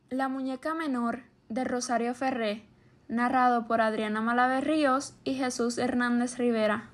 La muñeca menor de Rosario Ferré, narrado por Adriana Malavé Ríos y Jesús Hernández Rivera.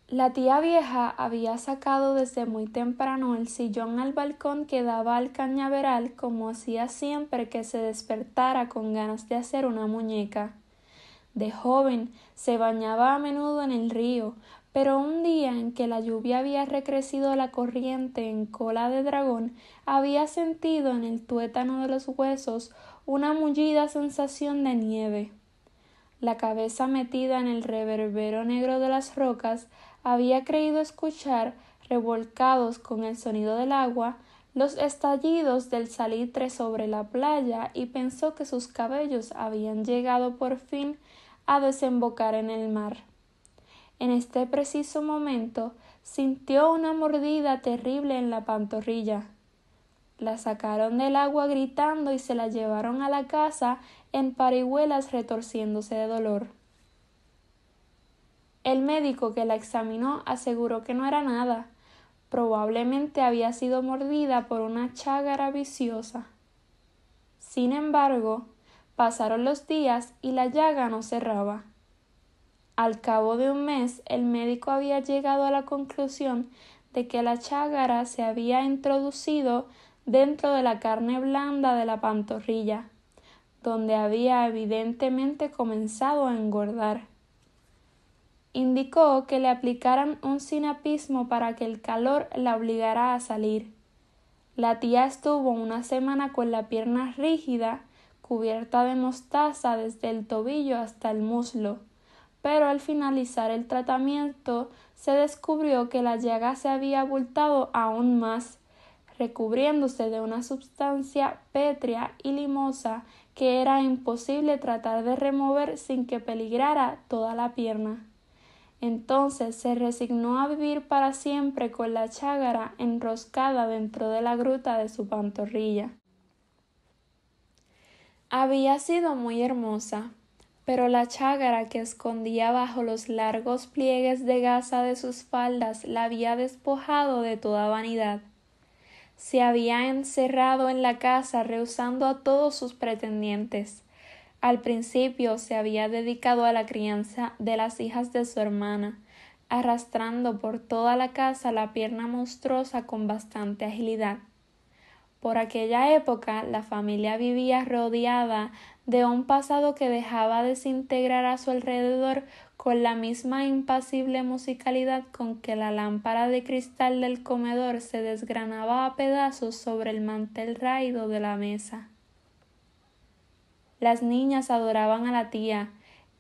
La tía vieja había sacado desde muy temprano el sillón al balcón que daba al cañaveral, como hacía siempre que se despertara con ganas de hacer una muñeca. De joven se bañaba a menudo en el río, pero un día en que la lluvia había recrecido la corriente en cola de dragón, había sentido en el tuétano de los huesos una mullida sensación de nieve. La cabeza metida en el reverbero negro de las rocas, había creído escuchar, revolcados con el sonido del agua, los estallidos del salitre sobre la playa y pensó que sus cabellos habían llegado por fin a desembocar en el mar. En este preciso momento sintió una mordida terrible en la pantorrilla. La sacaron del agua gritando y se la llevaron a la casa en parihuelas retorciéndose de dolor. El médico que la examinó aseguró que no era nada. Probablemente había sido mordida por una chágara viciosa. Sin embargo, pasaron los días y la llaga no cerraba. Al cabo de un mes, el médico había llegado a la conclusión de que la chágara se había introducido dentro de la carne blanda de la pantorrilla, donde había evidentemente comenzado a engordar. Indicó que le aplicaran un sinapismo para que el calor la obligara a salir. La tía estuvo una semana con la pierna rígida, cubierta de mostaza desde el tobillo hasta el muslo, pero al finalizar el tratamiento se descubrió que la llaga se había abultado aún más, recubriéndose de una sustancia pétrea y limosa que era imposible tratar de remover sin que peligrara toda la pierna. Entonces se resignó a vivir para siempre con la chágara enroscada dentro de la gruta de su pantorrilla. Había sido muy hermosa, pero la chágara que escondía bajo los largos pliegues de gasa de sus faldas la había despojado de toda vanidad. Se había encerrado en la casa rehusando a todos sus pretendientes. Al principio se había dedicado a la crianza de las hijas de su hermana, arrastrando por toda la casa la pierna monstruosa con bastante agilidad. Por aquella época la familia vivía rodeada de un pasado que dejaba desintegrar a su alrededor con la misma impasible musicalidad con que la lámpara de cristal del comedor se desgranaba a pedazos sobre el mantel raído de la mesa. Las niñas adoraban a la tía.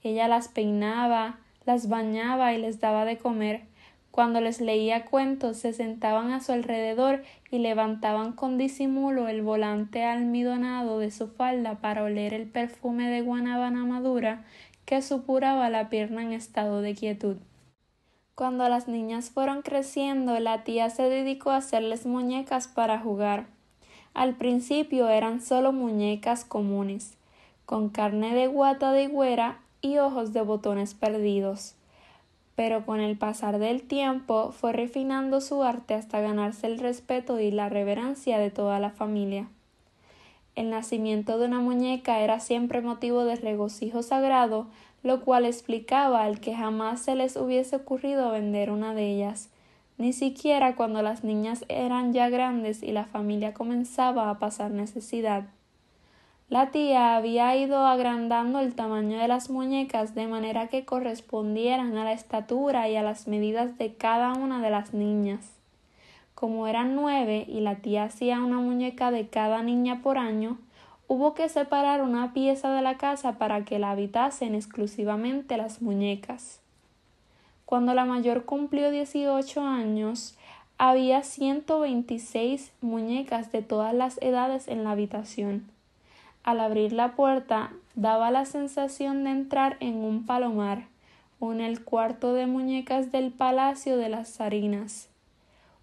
Ella las peinaba, las bañaba y les daba de comer. Cuando les leía cuentos se sentaban a su alrededor y levantaban con disimulo el volante almidonado de su falda para oler el perfume de guanábana madura que supuraba la pierna en estado de quietud. Cuando las niñas fueron creciendo, la tía se dedicó a hacerles muñecas para jugar. Al principio eran solo muñecas comunes, con carne de guata de higuera y ojos de botones perdidos. Pero con el pasar del tiempo fue refinando su arte hasta ganarse el respeto y la reverencia de toda la familia. El nacimiento de una muñeca era siempre motivo de regocijo sagrado, lo cual explicaba al que jamás se les hubiese ocurrido vender una de ellas, ni siquiera cuando las niñas eran ya grandes y la familia comenzaba a pasar necesidad. La tía había ido agrandando el tamaño de las muñecas de manera que correspondieran a la estatura y a las medidas de cada una de las niñas. Como eran 9 y la tía hacía una muñeca de cada niña por año, hubo que separar una pieza de la casa para que la habitasen exclusivamente las muñecas. Cuando la mayor cumplió 18 años, había 126 muñecas de todas las edades en la habitación. Al abrir la puerta, daba la sensación de entrar en un palomar, o en el cuarto de muñecas del Palacio de las Zarinas,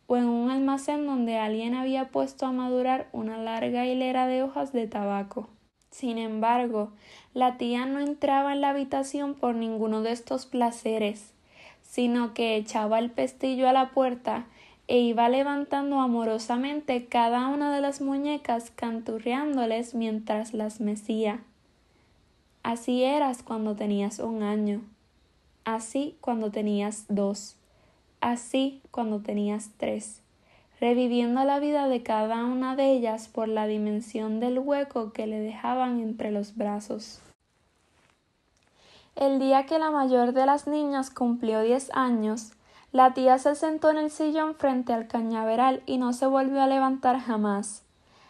o en un almacén donde alguien había puesto a madurar una larga hilera de hojas de tabaco. Sin embargo, la tía no entraba en la habitación por ninguno de estos placeres, sino que echaba el pestillo a la puerta e iba levantando amorosamente cada una de las muñecas, canturreándoles mientras las mecía. Así eras cuando tenías 1 año, así cuando tenías 2, así cuando tenías 3, reviviendo la vida de cada una de ellas por la dimensión del hueco que le dejaban entre los brazos. El día que la mayor de las niñas cumplió 10 años, la tía se sentó en el sillón frente al cañaveral y no se volvió a levantar jamás.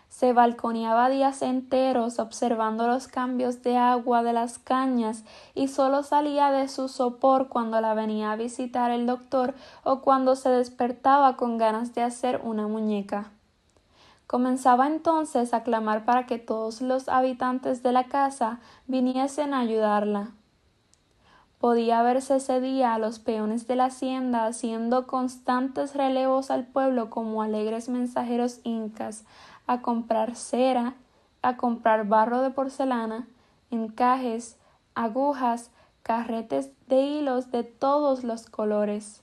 Se balconeaba días enteros observando los cambios de agua de las cañas y solo salía de su sopor cuando la venía a visitar el doctor o cuando se despertaba con ganas de hacer una muñeca. Comenzaba entonces a clamar para que todos los habitantes de la casa viniesen a ayudarla. Podía verse ese día a los peones de la hacienda haciendo constantes relevos al pueblo como alegres mensajeros incas, a comprar cera, a comprar barro de porcelana, encajes, agujas, carretes de hilos de todos los colores.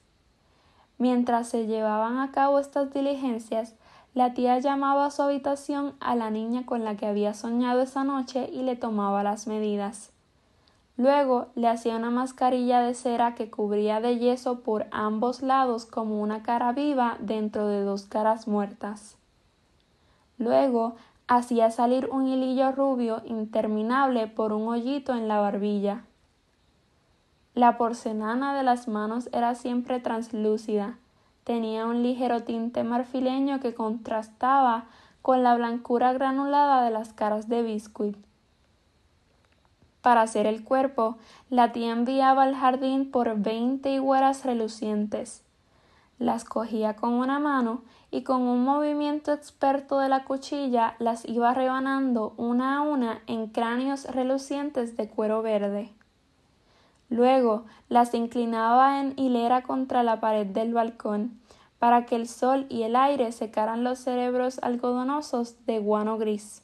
Mientras se llevaban a cabo estas diligencias, la tía llamaba a su habitación a la niña con la que había soñado esa noche y le tomaba las medidas. Luego le hacía una mascarilla de cera que cubría de yeso por ambos lados como una cara viva dentro de 2 caras muertas. Luego hacía salir un hilillo rubio interminable por un hoyito en la barbilla. La porcelana de las manos era siempre translúcida, tenía un ligero tinte marfileño que contrastaba con la blancura granulada de las caras de biscuit. Para hacer el cuerpo, la tía enviaba al jardín por 20 higueras relucientes. Las cogía con una mano y con un movimiento experto de la cuchilla las iba rebanando una a una en cráneos relucientes de cuero verde. Luego las inclinaba en hilera contra la pared del balcón, para que el sol y el aire secaran los cerebros algodonosos de guano gris.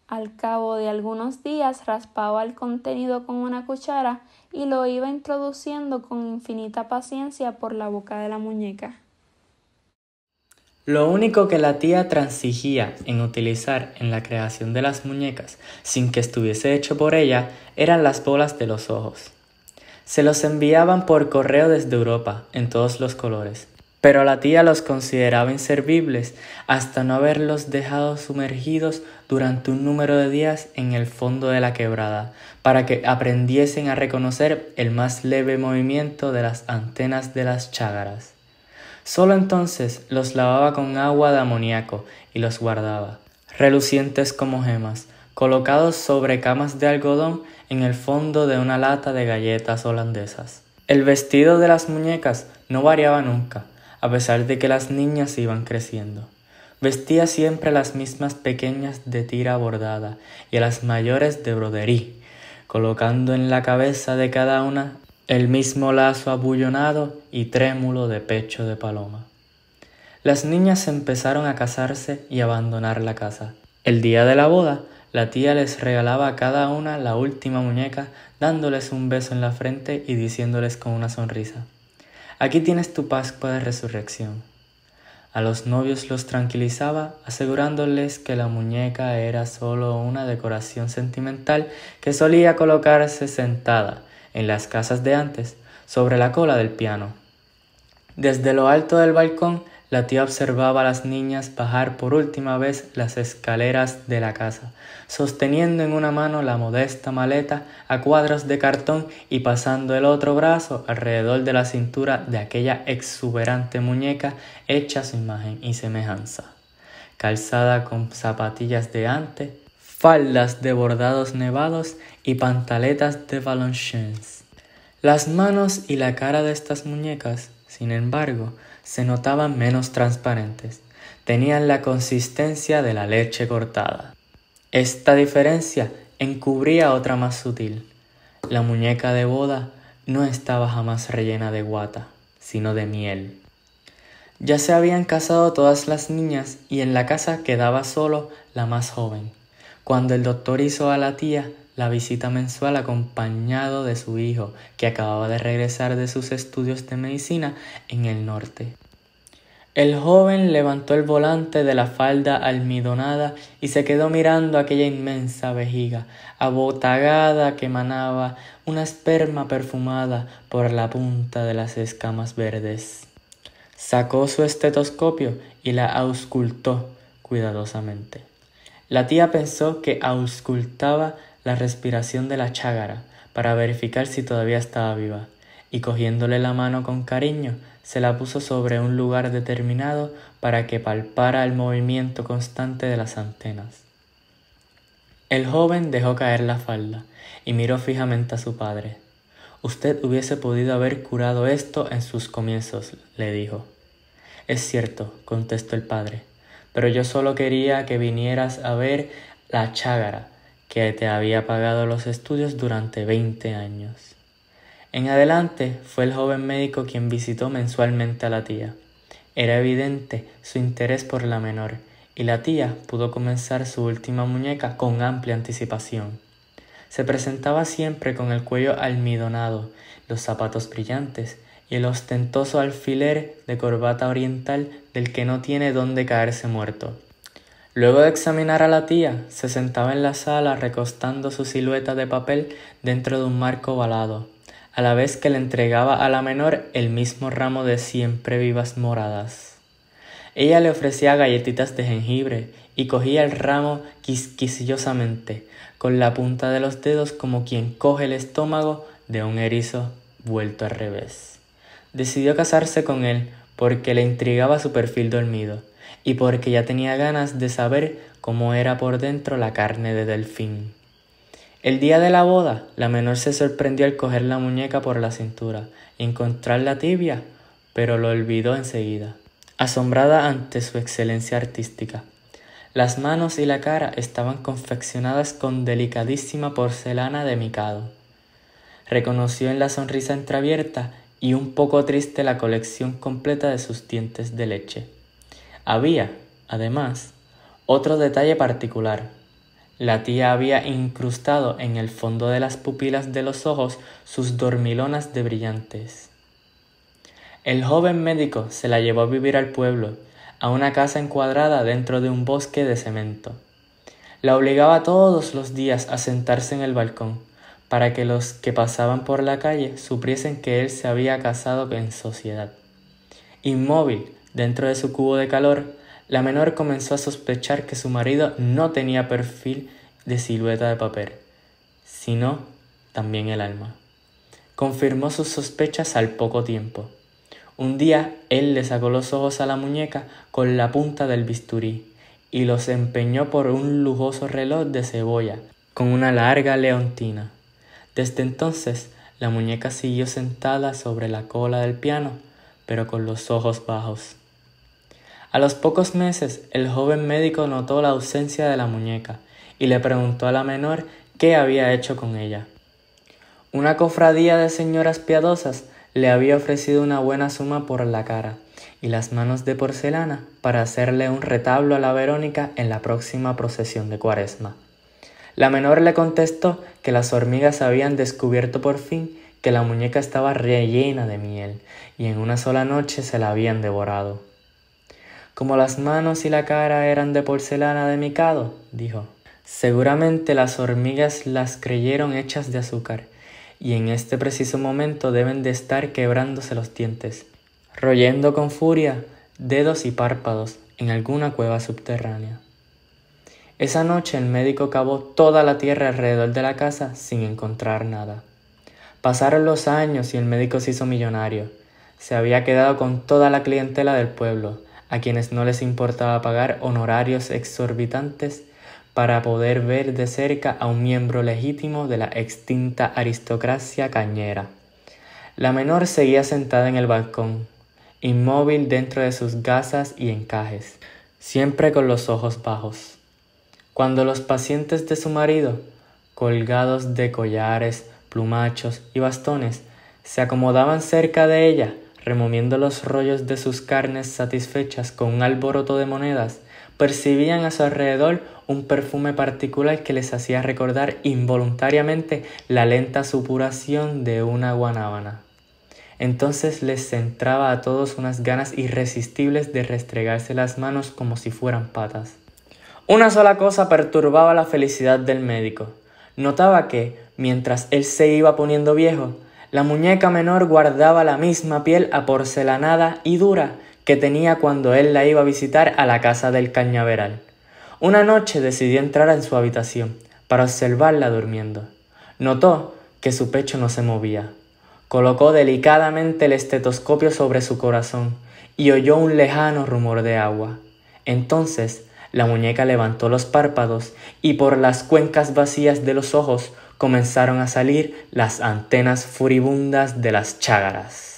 Al cabo de algunos días raspaba el contenido con una cuchara y lo iba introduciendo con infinita paciencia por la boca de la muñeca. Lo único que la tía transigía en utilizar en la creación de las muñecas, sin que estuviese hecho por ella, eran las bolas de los ojos. Se los enviaban por correo desde Europa, en todos los colores, pero la tía los consideraba inservibles hasta no haberlos dejado sumergidos durante un número de días en el fondo de la quebrada, para que aprendiesen a reconocer el más leve movimiento de las antenas de las chágaras. Solo entonces los lavaba con agua de amoníaco y los guardaba, relucientes como gemas, colocados sobre camas de algodón en el fondo de una lata de galletas holandesas. El vestido de las muñecas no variaba nunca, a pesar de que las niñas iban creciendo. Vestía siempre las mismas pequeñas de tira bordada y a las mayores de broderí, colocando en la cabeza de cada una el mismo lazo abullonado y trémulo de pecho de paloma. Las niñas empezaron a casarse y abandonar la casa. El día de la boda, la tía les regalaba a cada una la última muñeca, dándoles un beso en la frente y diciéndoles con una sonrisa: «Aquí tienes tu Pascua de Resurrección». A los novios los tranquilizaba, asegurándoles que la muñeca era solo una decoración sentimental que solía colocarse sentada en las casas de antes, sobre la cola del piano. Desde lo alto del balcón, la tía observaba a las niñas bajar por última vez las escaleras de la casa, sosteniendo en una mano la modesta maleta a cuadros de cartón y pasando el otro brazo alrededor de la cintura de aquella exuberante muñeca hecha a su imagen y semejanza, calzada con zapatillas de ante, faldas de bordados nevados y pantaletas de Valenciennes. Las manos y la cara de estas muñecas, sin embargo, se notaban menos transparentes. Tenían la consistencia de la leche cortada. Esta diferencia encubría otra más sutil. La muñeca de boda no estaba jamás rellena de guata, sino de miel. Ya se habían casado todas las niñas y en la casa quedaba solo la más joven, cuando el doctor hizo a la tía la visita mensual acompañado de su hijo, que acababa de regresar de sus estudios de medicina en el norte. El joven levantó el volante de la falda almidonada y se quedó mirando aquella inmensa vejiga, abotagada que emanaba una esperma perfumada por la punta de las escamas verdes. Sacó su estetoscopio y la auscultó cuidadosamente. La tía pensó que auscultaba la respiración de la chágara para verificar si todavía estaba viva, y cogiéndole la mano con cariño, se la puso sobre un lugar determinado para que palpara el movimiento constante de las antenas. El joven dejó caer la falda y miró fijamente a su padre. «Usted hubiese podido haber curado esto en sus comienzos», le dijo. «Es cierto», contestó el padre, «pero yo solo quería que vinieras a ver la chágara que te había pagado los estudios durante 20 años». En adelante fue el joven médico quien visitó mensualmente a la tía. Era evidente su interés por la menor, y la tía pudo comenzar su última muñeca con amplia anticipación. Se presentaba siempre con el cuello almidonado, los zapatos brillantes y el ostentoso alfiler de corbata oriental del que no tiene dónde caerse muerto. Luego de examinar a la tía, se sentaba en la sala recostando su silueta de papel dentro de un marco ovalado, a la vez que le entregaba a la menor el mismo ramo de siempre vivas moradas. Ella le ofrecía galletitas de jengibre y cogía el ramo quisquillosamente, con la punta de los dedos como quien coge el estómago de un erizo vuelto al revés. Decidió casarse con él porque le intrigaba su perfil dormido y porque ya tenía ganas de saber cómo era por dentro la carne de delfín. El día de la boda, la menor se sorprendió al coger la muñeca por la cintura y encontrarla tibia, pero lo olvidó enseguida, asombrada ante su excelencia artística. Las manos y la cara estaban confeccionadas con delicadísima porcelana de Mikado. Reconoció en la sonrisa entreabierta y un poco triste la colección completa de sus dientes de leche. Había, además, otro detalle particular. La tía había incrustado en el fondo de las pupilas de los ojos sus dormilonas de brillantes. El joven médico se la llevó a vivir al pueblo, a una casa encuadrada dentro de un bosque de cemento. La obligaba todos los días a sentarse en el balcón, para que los que pasaban por la calle supiesen que él se había casado en sociedad. Inmóvil dentro de su cubo de calor, la menor comenzó a sospechar que su marido no tenía perfil de silueta de papel, sino también el alma. Confirmó sus sospechas al poco tiempo. Un día él le sacó los ojos a la muñeca con la punta del bisturí y los empeñó por un lujoso reloj de cebolla con una larga leontina. Desde entonces la muñeca siguió sentada sobre la cola del piano, pero con los ojos bajos. A los pocos meses, el joven médico notó la ausencia de la muñeca y le preguntó a la menor qué había hecho con ella. Una cofradía de señoras piadosas le había ofrecido una buena suma por la cara y las manos de porcelana para hacerle un retablo a la Verónica en la próxima procesión de Cuaresma. La menor le contestó que las hormigas habían descubierto por fin que la muñeca estaba rellena de miel y en una sola noche se la habían devorado. Como las manos y la cara eran de porcelana de Mikado, dijo, seguramente las hormigas las creyeron hechas de azúcar, y en este preciso momento deben de estar quebrándose los dientes, royendo con furia dedos y párpados en alguna cueva subterránea. Esa noche el médico cavó toda la tierra alrededor de la casa sin encontrar nada. Pasaron los años y el médico se hizo millonario. Se había quedado con toda la clientela del pueblo, a quienes no les importaba pagar honorarios exorbitantes para poder ver de cerca a un miembro legítimo de la extinta aristocracia cañera. La menor seguía sentada en el balcón, inmóvil dentro de sus gasas y encajes, siempre con los ojos bajos. Cuando los pacientes de su marido, colgados de collares, plumachos y bastones, se acomodaban cerca de ella, removiendo los rollos de sus carnes satisfechas con un alboroto de monedas, percibían a su alrededor un perfume particular que les hacía recordar involuntariamente la lenta supuración de una guanábana. Entonces les entraba a todos unas ganas irresistibles de restregarse las manos como si fueran patas. Una sola cosa perturbaba la felicidad del médico. Notaba que, mientras él se iba poniendo viejo, la muñeca menor guardaba la misma piel aporcelanada y dura que tenía cuando él la iba a visitar a la casa del cañaveral. Una noche decidió entrar en su habitación para observarla durmiendo. Notó que su pecho no se movía. Colocó delicadamente el estetoscopio sobre su corazón y oyó un lejano rumor de agua. Entonces la muñeca levantó los párpados y por las cuencas vacías de los ojos comenzaron a salir las antenas furibundas de las chágaras.